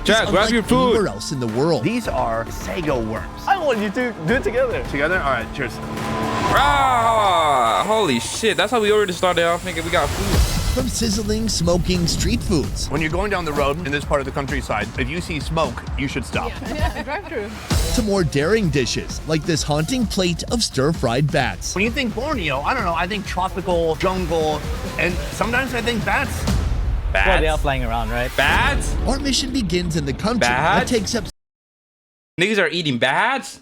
is Jack, grab unlike your food. anywhere else in the world. These are sago worms. I want you to do it together. Together? All right, cheers. Ah, holy shit. That's how we already started off thinking we got food. From sizzling, smoking street foods When you're going down the road in this part of the countryside, if you see smoke, you should stop. Yeah, drive through. to more daring dishes like this haunting plate of stir-fried bats. When you think Borneo, I don't know, I think tropical, jungle, and sometimes I think bats. Well, they are Bats? flying around, right? Bats? Our mission begins in the country that Bats? takes up Niggas are eating bats?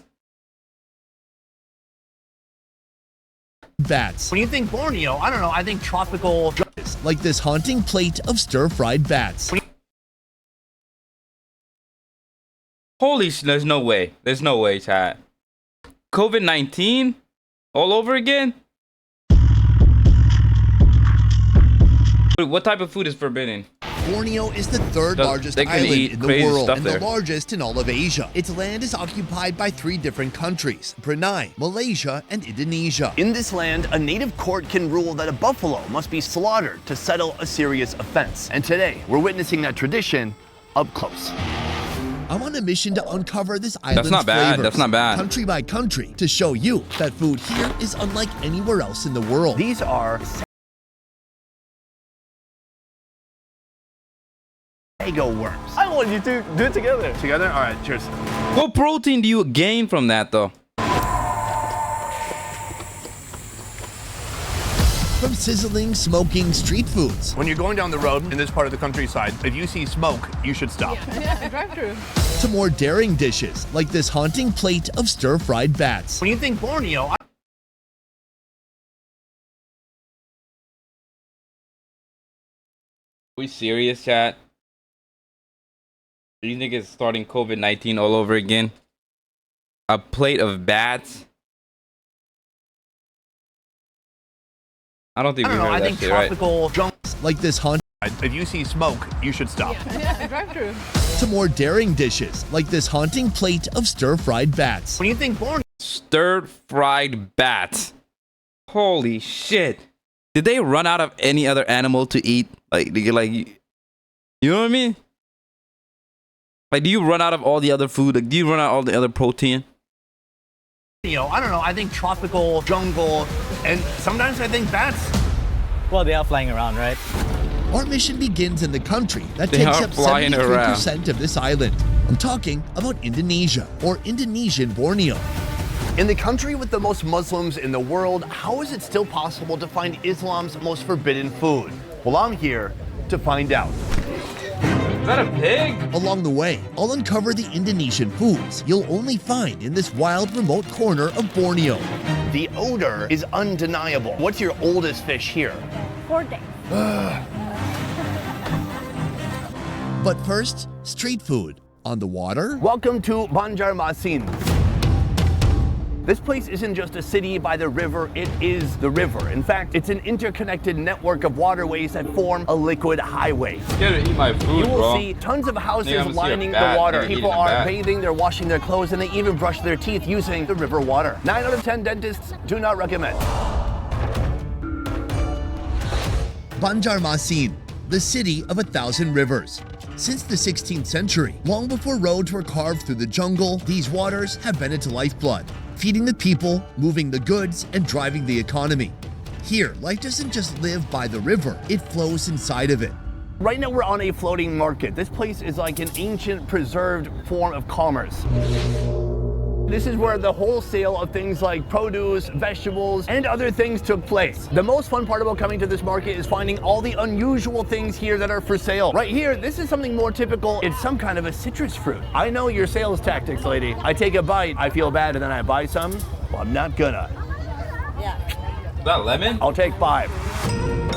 bats, When you think Borneo, I don't know, I think tropical. like this haunting plate of stir-fried bats. Holy shit, there's no way. There's no way, chat. COVID-19? All over again? Wait, what type of food is forbidden? Borneo is the third Does- largest they can island eat in the crazy world stuff and there. the largest in all of Asia. Its land is occupied by 3 different countries: Brunei, Malaysia, and Indonesia. In this land, a native court can rule that a buffalo must be slaughtered to settle a serious offense. And today, we're witnessing that tradition up close. I'm on a mission to uncover this island's not bad. flavors, That's not bad. country by country, to show you that food here is unlike anywhere else in the world. These are sago worms. I want you to do it together. Together? All right, cheers. What protein do you gain from that, though? From sizzling, smoking street foods When you're going down the road in this part of the countryside, if you see smoke, you should stop. Yeah, drive through. to more daring dishes like this haunting plate of stir-fried bats. When you think Borneo, Are we serious, chat? Do you think it's starting COVID-19 all over again? A plate of bats? I don't think we heard I that think shit, right? tropical, jungle. Like this haunting If you see smoke, you should stop. Yeah, drive through. to more daring dishes like this haunting plate of stir-fried bats. When you think Borneo, Stir-fried bats. Holy shit. Did they run out of any other animal to eat? Like, you know what I mean? Like, do you run out of all the other food? Like, do you run out of all the other protein? I don't know, I think tropical, jungle, and sometimes I think bats. Well, they are flying around, right? Our mission begins in the country that They takes are up flying 73% of this island. I'm talking about Indonesia, or Indonesian Borneo. In the country with the most Muslims in the world, how is it still possible to find Islam's most forbidden food? Well, I'm here to find out. Is that a pig? Along the way, I'll uncover the Indonesian foods you'll only find in this wild, remote corner of Borneo. The odor is undeniable. What's your oldest fish here? 4 days. But first, street food. On the water, Welcome to Banjarmasin. This place isn't just a city by the river, it is the river. In fact, it's an interconnected network of waterways that form a liquid highway. Scared to eat my food, You will bro. see tons of houses Yeah, I'm gonna see a lining the bat. water. They're People eating a are bat. bathing, they're washing their clothes, and they even brush their teeth using the river water. 9 out of 10 dentists do not recommend. Banjarmasin, the city of 1,000 rivers. Since the 16th century, long before roads were carved through the jungle, these waters have been its lifeblood, feeding the people, moving the goods, and driving the economy. Here, life doesn't just live by the river, it flows inside of it. Right now we're on a floating market. This place is like an ancient preserved form of commerce. This is where the wholesale of things like produce, vegetables, and other things took place. The most fun part about coming to this market is finding all the unusual things here that are for sale. Right here, this is something more typical. It's some kind of a citrus fruit. I know your sales tactics, lady. I take a bite, I feel bad, and then I buy some. Well, I'm not gonna. Is that a lemon? I'll take 5.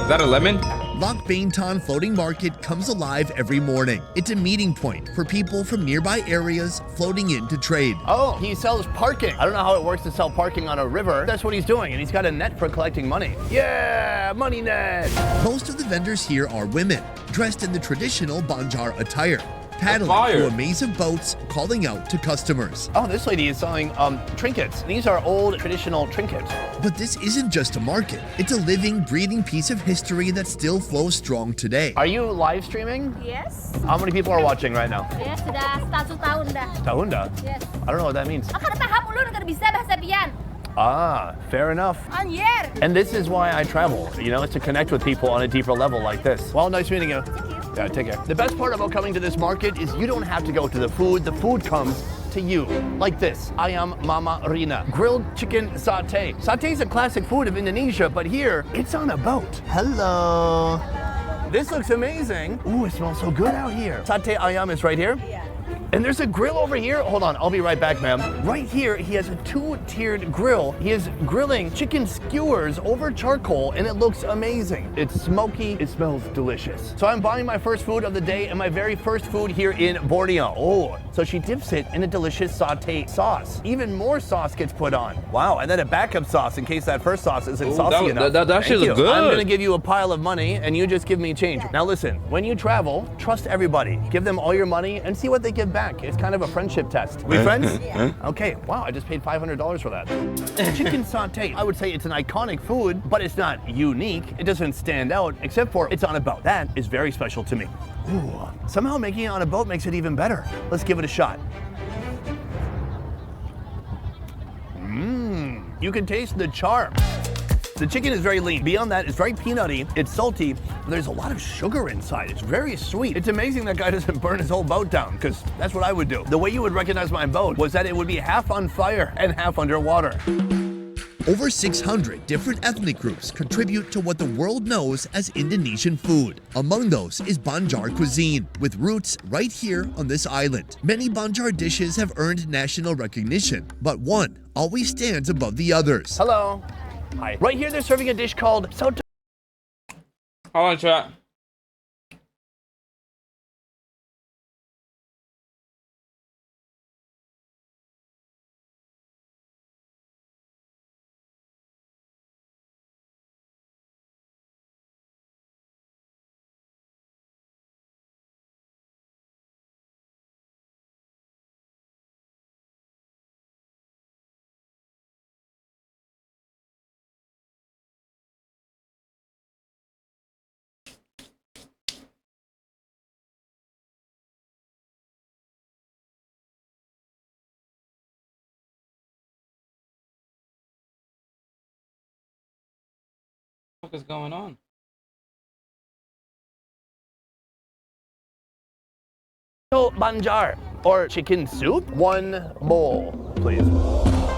Is that a lemon? Lok Bainton Floating Market comes alive every morning. It's a meeting point for people from nearby areas floating in to trade. Oh, he sells parking. I don't know how it works to sell parking on a river. That's what he's doing, and he's got a net for collecting money. Yeah, money net. Most of the vendors here are women, dressed in the traditional Banjar attire. paddling fire. through a maze of boats, calling out to customers. Oh, this lady is selling trinkets. These are old traditional trinkets. But this isn't just a market. It's a living, breathing piece of history that still flows strong today. Are you live streaming? Yes. How many people are watching right now? Yes, sudah 1 tahun dah. Tahunda? Yes. I don't know what that means. Aku udah paham ulun udah bisa bahasa Bian. Ah, fair enough. Anjir. And this is why I travel, you know, to connect with people on a deeper level like this. Well, nice meeting you. Yeah, take care. The best part about coming to this market is you don't have to go to the food comes to you. Like this. Ayam Mama Rina. Grilled chicken satay. Satay is a classic food of Indonesia, but here, it's on a boat. Hello. This looks amazing. Ooh, it smells so good out here. Satay ayam is right here. Yeah. And there's a grill over here. Hold on, I'll be right back, ma'am. Right here, he has a 2-tiered grill. He is grilling chicken skewers over charcoal, and it looks amazing. It's smoky, it smells delicious. So I'm buying my first food of the day and my very first food here in Borneo. Oh, so she dips it in a delicious sauté sauce. Even more sauce gets put on. Wow, and then a backup sauce in case that first sauce isn't Ooh, saucy enough. that shit looks good. I'm gonna give you a pile of money, and you just give me change. Now listen, when you travel, trust everybody. Give them all your money and see what they give back. It's kind of a friendship test. We friends? Yeah. Okay, wow, I just paid $500 for that. Chicken satay, I would say it's an iconic food, but it's not unique. It doesn't stand out, except for it's on a boat. That is very special to me. Ooh, somehow making it on a boat makes it even better. Let's give it a shot. You can taste the charm. The chicken is very lean. Beyond that, it's very peanutty, it's salty, but there's a lot of sugar inside. It's very sweet. It's amazing that guy doesn't burn his whole boat down, because that's what I would do. The way you would recognize my boat was that it would be half on fire and half underwater. Over 600 different ethnic groups contribute to what the world knows as Indonesian food. Among those is Banjar cuisine, with roots right here on this island. Many Banjar dishes have earned national recognition, but one always stands above the others. Hello. Hi. Right here, they're serving a dish called soto. Hold on, chat. What is going on? Banjar, or chicken soup. 1 bowl, please.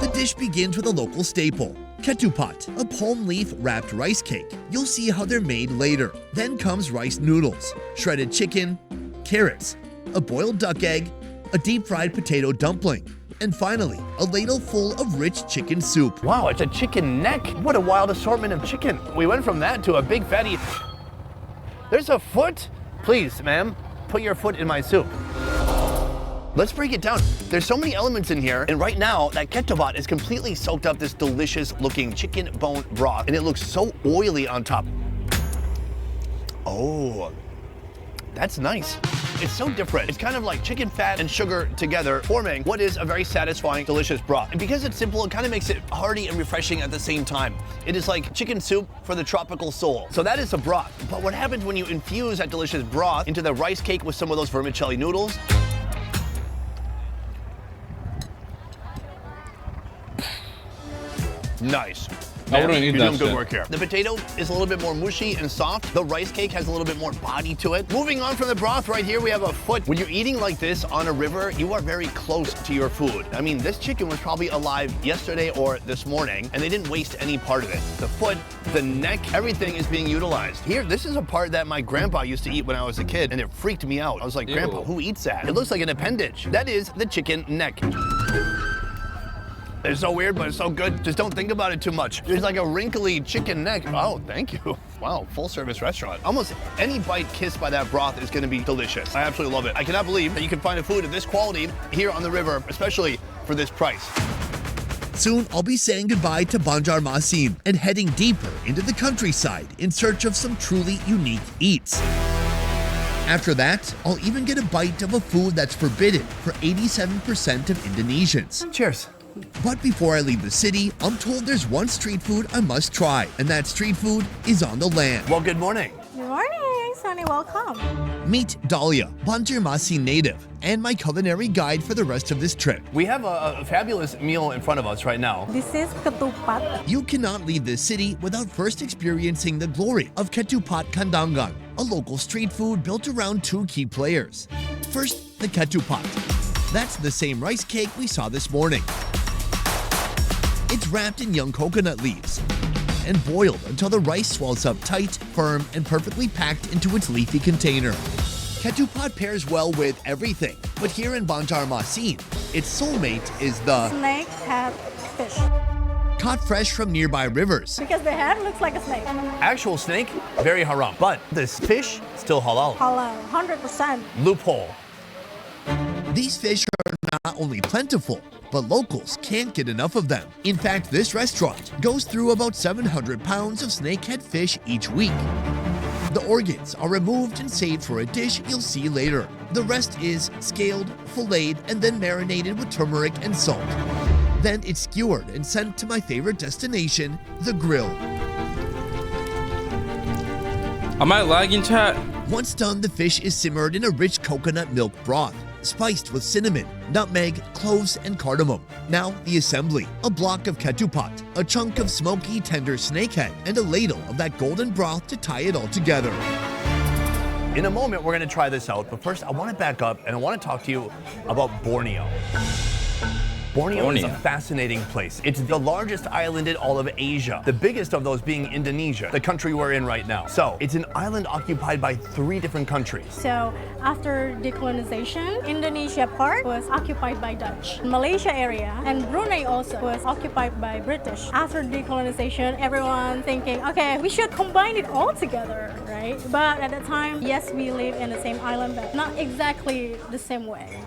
The dish begins with a local staple, ketupat, a palm leaf wrapped rice cake. You'll see how they're made later. Then comes rice noodles, shredded chicken, carrots, a boiled duck egg, a deep fried potato dumpling, and finally, a ladle full of rich chicken soup. Wow, it's a chicken neck. What a wild assortment of chicken. We went from that to a big fatty. There's a foot? Please, ma'am, put your foot in my soup. Let's break it down. There's so many elements in here, and right now, that ketupat is completely soaked up this delicious looking chicken bone broth, and it looks so oily on top. Oh, that's nice. It's so different. It's kind of like chicken fat and sugar together, forming what is a very satisfying, delicious broth. And because it's simple, it kind of makes it hearty and refreshing at the same time. It is like chicken soup for the tropical soul. So that is a broth. But what happens when you infuse that delicious broth into the rice cake with some of those vermicelli noodles? Nice. I wouldn't eat You're that doing good shit. work here. The potato is a little bit more mushy and soft. The rice cake has a little bit more body to it. Moving on from the broth, right here we have a foot. When you're eating like this on a river, you are very close to your food. I mean, this chicken was probably alive yesterday or this morning, and they didn't waste any part of it. The foot, the neck, everything is being utilized. Here, this is a part that my grandpa used to eat when I was a kid, and it freaked me out. I was like, Grandpa, Ew. who eats that? It looks like an appendage. That is the chicken neck. It's so weird, but it's so good. Just don't think about it too much. There's like a wrinkly chicken neck. Oh, thank you. Wow, full service restaurant. Almost any bite kissed by that broth is gonna be delicious. I absolutely love it. I cannot believe that you can find a food of this quality here on the river, especially for this price. Soon, I'll be saying goodbye to Banjar Masin and heading deeper into the countryside in search of some truly unique eats. After that, I'll even get a bite of a food that's forbidden for 87% of Indonesians. Cheers. But before I leave the city, I'm told there's one street food I must try, and that street food is on the land. Well, good morning. Good morning, Sonny. Welcome. Meet Dahlia, Banjarmasin native, and my culinary guide for the rest of this trip. We have a fabulous meal in front of us right now. This is ketupat. You cannot leave this city without first experiencing the glory of Ketupat Kandangan, a local street food built around two key players. First, the ketupat. That's the same rice cake we saw this morning. It's wrapped in young coconut leaves and boiled until the rice swells up tight, firm, and perfectly packed into its leafy container. Ketupat pairs well with everything, but here in Banjarmasin, its soulmate is the Snake head fish. caught fresh from nearby rivers. Because the head looks like a snake. Actual snake, very haram. But this fish, still halal. Halal, 100%. Loophole. These fish are not only plentiful, but locals can't get enough of them. In fact, this restaurant goes through about 700 pounds of snakehead fish each week. The organs are removed and saved for a dish you'll see later. The rest is scaled, filleted, and then marinated with turmeric and salt. Then it's skewered and sent to my favorite destination, the grill. Am I lagging, chat? Once done, the fish is simmered in a rich coconut milk broth, spiced with cinnamon, nutmeg, cloves, and cardamom. Now, the assembly. A block of ketupat, a chunk of smoky, tender snakehead, and a ladle of that golden broth to tie it all together. In a moment, we're going to try this out. But first, I want to back up and I want to talk to you about Borneo. Borneo is a fascinating place. It's the largest island in all of Asia, the biggest of those being Indonesia, the country we're in right now. So it's an island occupied by 3 different countries. So after decolonization, Indonesia part was occupied by Dutch. Malaysia area and Brunei also was occupied by British. After decolonization, everyone thinking, okay, we should combine it all together, right? But at the time, yes, we live in the same island, but not exactly the same way.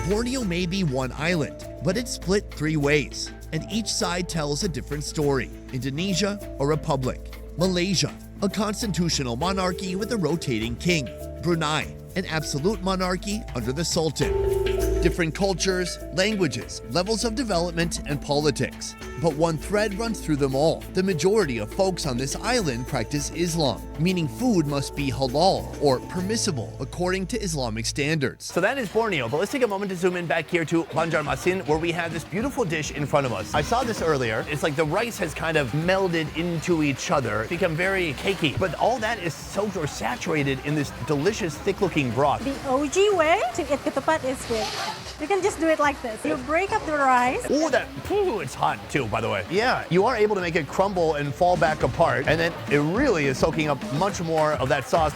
Borneo may be one island, but it's split 3 ways, and each side tells a different story. Indonesia, a republic. Malaysia, a constitutional monarchy with a rotating king. Brunei, an absolute monarchy under the Sultan. Different cultures, languages, levels of development, and politics. But one thread runs through them all. The majority of folks on this island practice Islam, meaning food must be halal or permissible according to Islamic standards. So that is Borneo, but let's take a moment to zoom in back here to Banjarmasin, where we have this beautiful dish in front of us. I saw this earlier. It's like the rice has kind of melded into each other, become very cakey, but all that is soaked or saturated in this delicious, thick-looking broth. The OG way to eat ketupat is with, you can just do it like this. You break up the rice. Ooh, it's hot too, by the way. Yeah, you are able to make it crumble and fall back apart, and then it really is soaking up much more of that sauce.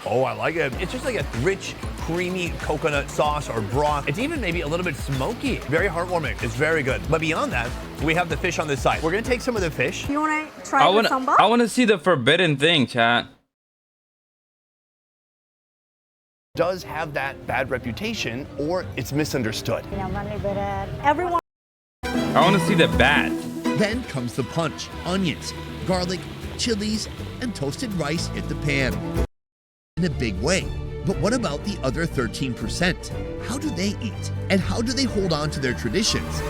Oh, I like it. It's just like a rich, creamy coconut sauce or broth. It's even maybe a little bit smoky. Very heartwarming. It's very good. But beyond that, we have the fish on this side. We're gonna take some of the fish. You want to try the sambal? I want to see the forbidden thing, chat. Does have that bad reputation, or it's misunderstood. Everyone. I want to see the bat. Then comes the punch. Onions, garlic, chilies, and toasted rice hit the pan in a big way. But what about the other 13%? How do they eat? And how do they hold on to their traditions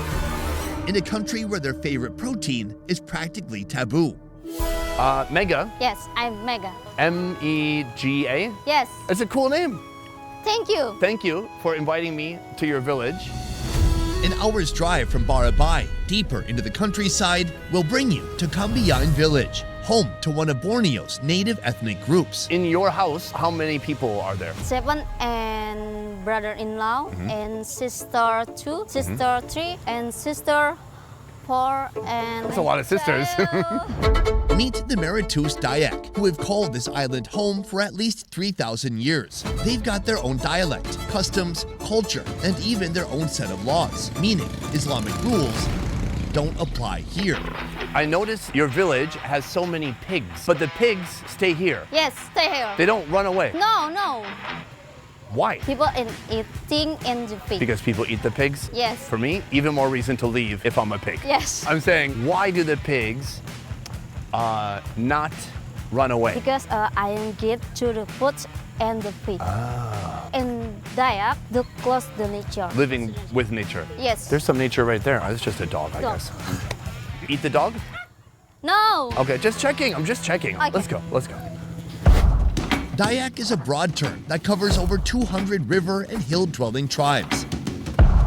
in a country where their favorite protein is practically taboo? Mega, Yes, I'm Mega. M-E-G-A. Yes, It's a cool name. thank you. Thank you for inviting me to your village. An hour's drive from Barabai, deeper into the countryside, will bring you to Cambian Village, home to one of Borneo's native ethnic groups. In your house, how many people are there? 7 and brother-in-law and sister 2, sister 3, and sister 4, and That's a lot of sisters. Meet the Meritus Dayak, who have called this island home for at least 3,000 years. They've got their own dialect, customs, culture, and even their own set of laws, meaning Islamic rules don't apply here. I notice your village has so many pigs, but the pigs stay here. Yes, stay here. They don't run away. No. Why? People eating in the pig. Because people eat the pigs? Yes. For me, even more reason to leave if I'm a pig. Yes. I'm saying, why do the pigs not run away? Because I am get to the food and the fish. And Dayak, the close the nature. Living with nature. Yes. There's some nature right there. Oh, it's just a dog, I Dog. guess. Eat the dog? No. Okay, just checking. I'm just checking. Okay. Let's go. Let's go. Dayak is a broad term that covers over 200 river and hill-dwelling tribes.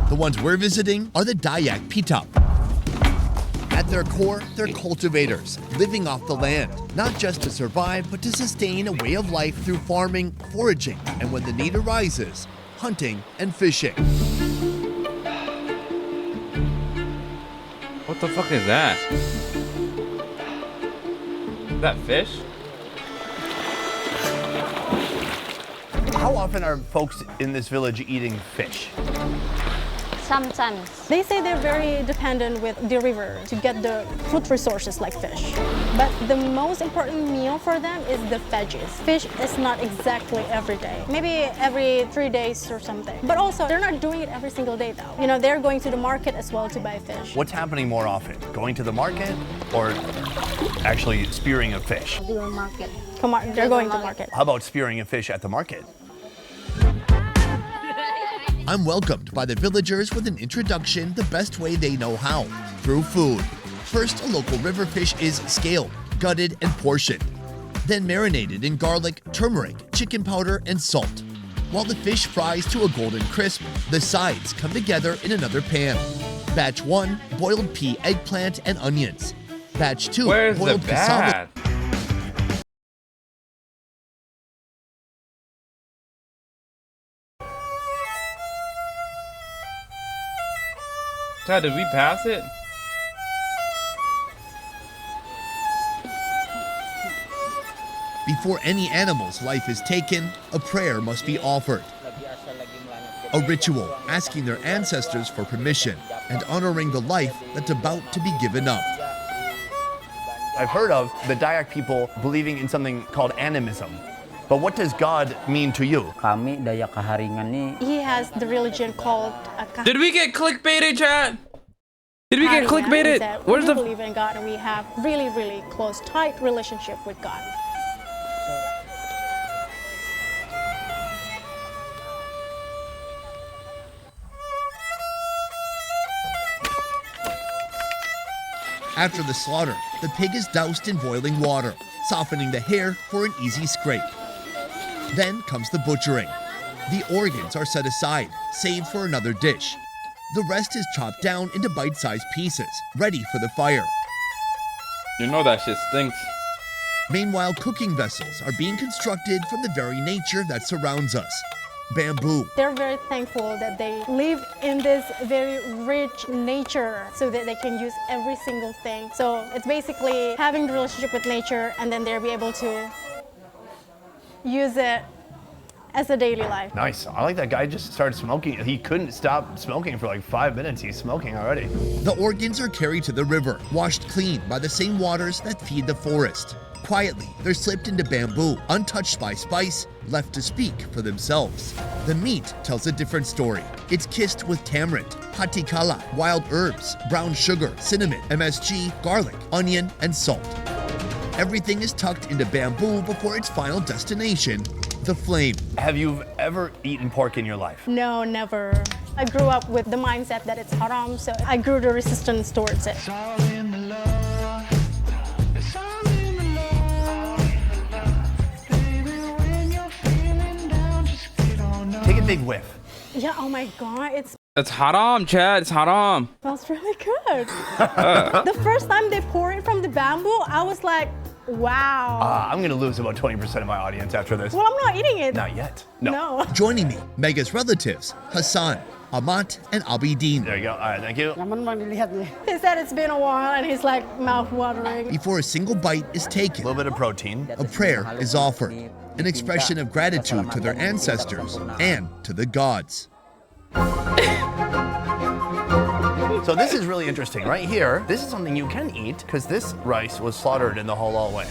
The ones we're visiting are the Dayak Pitap. At their core, they're cultivators, living off the land, not just to survive, but to sustain a way of life through farming, foraging, and when the need arises, hunting and fishing. What the fuck is that? Is that fish? How often are folks in this village eating fish? Sometimes. They say they're very dependent with the river to get the food resources like fish. But the most important meal for them is the veggies. Fish is not exactly every day. Maybe every 3 days or something. But also, they're not doing it every single day though. You know, they're going to the market as well to buy fish. What's happening more often? Going to the market or actually spearing a fish? The market. Come on, they're going to market. How about spearing a fish at the market? I'm welcomed by the villagers with an introduction the best way they know how, through food. First, a local river fish is scaled, gutted, and portioned. Then marinated in garlic, turmeric, chicken powder, and salt. While the fish fries to a golden crisp, the sides come together in another pan. Batch 1, boiled pea, eggplant, and onions. Batch 2, Where's the boiled cassava. bat? Chad, did we pass it? Before any animal's life is taken, a prayer must be offered. A ritual asking their ancestors for permission and honoring the life that's about to be given up. I've heard of the Dayak people believing in something called animism. But what does God mean to you? Kami Dayak Kaharingan ni He has the religion called Did we get clickbaited, Chad? Did we get Kaharingan, is clickbaited? that Where's we the? believe in God and we have really, really close, tight relationship with God. After the slaughter, the pig is doused in boiling water, softening the hair for an easy scrape. Then comes the butchering. The organs are set aside, saved for another dish. The rest is chopped down into bite-sized pieces, ready for the fire. You know that shit stinks. Meanwhile, cooking vessels are being constructed from the very nature that surrounds us. Bamboo, They're very thankful that they live in this very rich nature so that they can use every single thing. So it's basically having the relationship with nature and then they'll be able to use it as a daily life. Nice. I like that guy just started smoking. He couldn't stop smoking for like 5 minutes. He's smoking already. the organs are carried to the river, washed clean by the same waters that feed the forest. Quietly, they're slipped into bamboo, untouched by spice, left to speak for themselves. The meat tells a different story. It's kissed with tamarind, patikala, wild herbs, brown sugar, cinnamon, MSG, garlic, onion, and salt. Everything is tucked into bamboo before its final destination, the flame. Have you ever eaten pork in your life? No, never. I grew up with the mindset that it's haram, so I grew the resistance towards it. Take a big whiff. Yeah, oh my God, it It's haram, Chad. It's haram. smells really good. The first time they pour it from the bamboo, I was like, wow. I'm gonna lose about 20% of my audience after this. Well, I'm not eating it. Not yet. No. No. Joining me, Mega's relatives, Hassan, Amat, and Abidin. There you go. All right, thank you. He said it's been a while and he's like mouth watering. Before a single bite is A taken, little bit of protein. a prayer is offered, an expression of gratitude to their ancestors and to the gods. So this is really interesting. Right here, this is something you can eat because this rice was slaughtered in the halal way.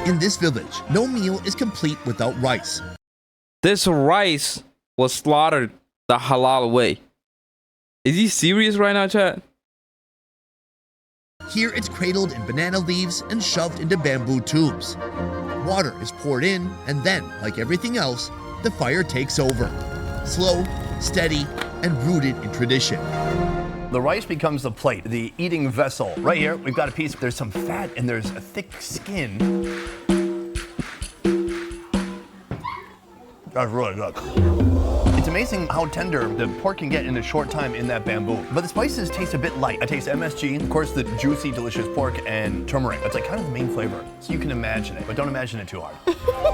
In this village, no meal is complete without rice. This rice was slaughtered the halal way. Is he serious right now, Chad? Here it's cradled in banana leaves and shoved into bamboo tubes. Water is poured in, and then, like everything else, the fire takes over. Slow, steady, and rooted in tradition. The rice becomes the plate, the eating vessel. Right here, we've got a piece, there's some fat and there's a thick skin. That's really good. It's amazing how tender the pork can get in a short time in that bamboo. But the spices taste a bit light. I taste MSG, of course the juicy, delicious pork, and turmeric. That's like kind of the main flavor. So you can imagine it, but don't imagine it too hard.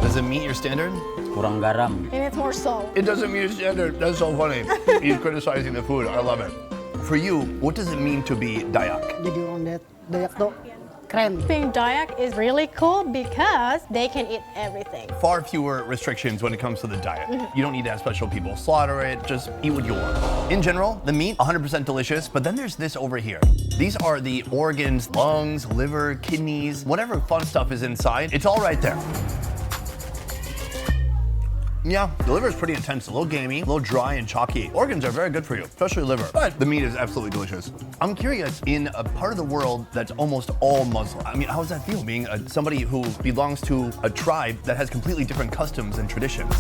Does it meet your standard? kurang garam. And it's more salt. It doesn't meet your standard. That's so funny. He's criticizing the food. I love it. For you, what does it mean to be Dayak? Jadi orang Dayak tuh keren. Being Dayak is really cool because they can eat everything. Far fewer restrictions when it comes to the diet. You don't need to have special people slaughter it, just eat what you want. In general, the meat, 100% delicious, but then there's this over here. These are the organs, lungs, liver, kidneys, whatever fun stuff is inside, it's all right there. Yeah, the liver is pretty intense, a little gamey, a little dry and chalky. Organs are very good for you, especially liver, but the meat is absolutely delicious. I'm curious, in a part of the world that's almost all Muslim, I mean, how does that feel, being somebody who belongs to a tribe that has completely different customs and traditions?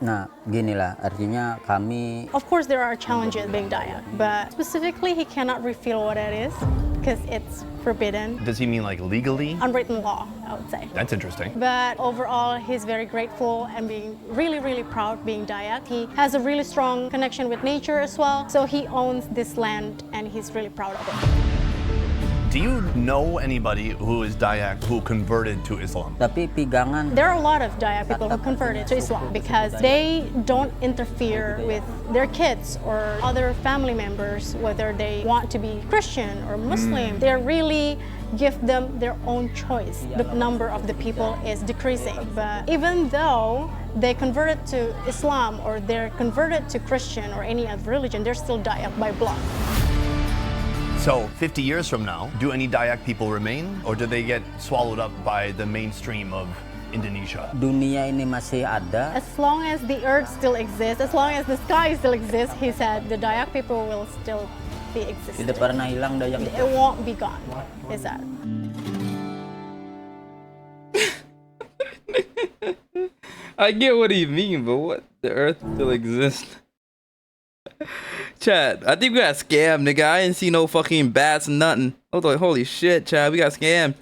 Nah, ginilah artinya kami Of course, there are challenges being Dayak, but specifically, he cannot reveal what it is because it's forbidden. Does he mean like legally? Unwritten law, I would say. That's interesting. But overall, he's very grateful and being really, really proud being Dayak. He has a really strong connection with nature as well. So he owns this land and he's really proud of it. Do you know anybody who is Dayak who converted to Islam? tapi pegangan There are a lot of Dayak people who converted to Islam because they don't interfere with their kids or other family members, whether they want to be Christian or Muslim. They really give them their own choice. The number of the people is decreasing. But even though they converted to Islam or they're converted to Christian or any other religion, they're still Dayak by blood. So 50 years from now, do any Dayak people remain or do they get swallowed up by the mainstream of Indonesia? dunia ini masih ada. As long as the earth still exists, as long as the sky still exists, he said the Dayak people will still be existing. Tidak pernah hilang Dayak It itu. won't be gone, he said. I get what he mean, but what? The earth still exists. Chad, I think we got scammed, nigga. I didn't see no fucking bats and nothing. I was like, holy shit, Chad, we got scammed.